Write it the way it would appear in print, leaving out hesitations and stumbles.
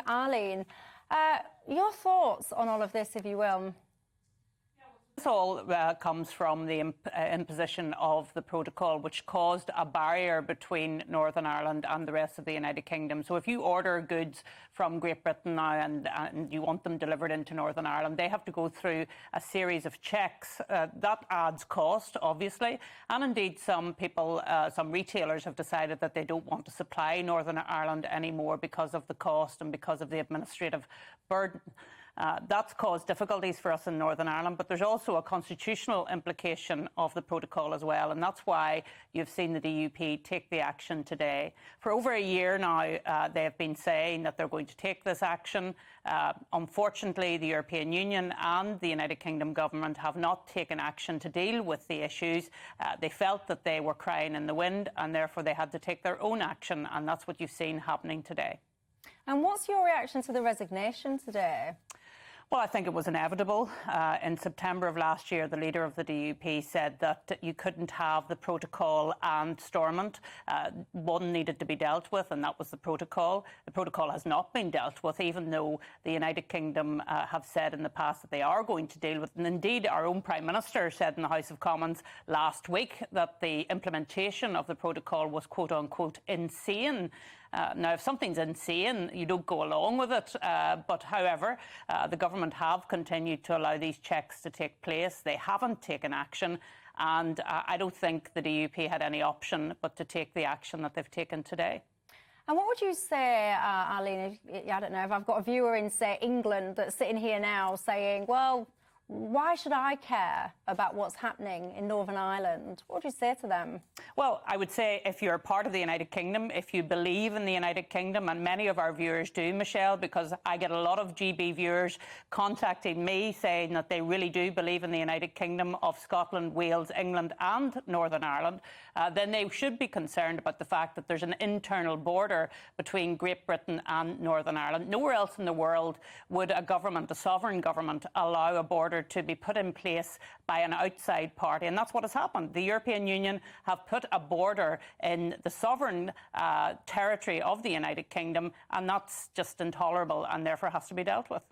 Arlene, your thoughts on all of this, if you will? This all comes from the imposition of the protocol, which caused a barrier between Northern Ireland and the rest of the United Kingdom. So if you order goods from Great Britain now and you want them delivered into Northern Ireland, they have to go through a series of checks. That adds cost, obviously. And indeed, some people, some retailers have decided that they don't want to supply Northern Ireland anymore because of the cost and because of the administrative burden. That's caused difficulties for us in Northern Ireland, but there's also a constitutional implication of the protocol as well, and that's why you've seen the DUP take the action today. For over a year now, they have been saying that they're going to take this action. Unfortunately, the European Union and the United Kingdom government have not taken action to deal with the issues. They felt that they were crying in the wind, and therefore they had to take their own action, and that's what you've seen happening today. And what's your reaction to the resignation today? Well, I think it was inevitable. In September of last year, the leader of the DUP said that you couldn't have the protocol and Stormont. One needed to be dealt with, and that was the protocol. The protocol has not been dealt with, even though the United Kingdom have said in the past that they are going to deal with it. And indeed, our own Prime Minister said in the House of Commons last week that the implementation of the protocol was, quote unquote, insane. Now, if something's insane, you don't go along with it. But however, the government have continued to allow these checks to take place. They haven't taken action. And I don't think the DUP had any option but to take the action that they've taken today. And what would you say, Arlene, I don't know, if I've got a viewer in, say, England that's sitting here now saying, well, why should I care about what's happening in Northern Ireland? What would you say to them? Well, I would say if you're part of the United Kingdom, if you believe in the United Kingdom, and many of our viewers do, Michelle, because I get a lot of GB viewers contacting me saying that they really do believe in the United Kingdom of Scotland, Wales, England and Northern Ireland, then they should be concerned about the fact that there's an internal border between Great Britain and Northern Ireland. Nowhere else in the world would a government, a sovereign government, allow a border to be put in place by an outside party, and that's what has happened. The European Union have put a border in the sovereign territory of the United Kingdom, and that's just intolerable and therefore has to be dealt with.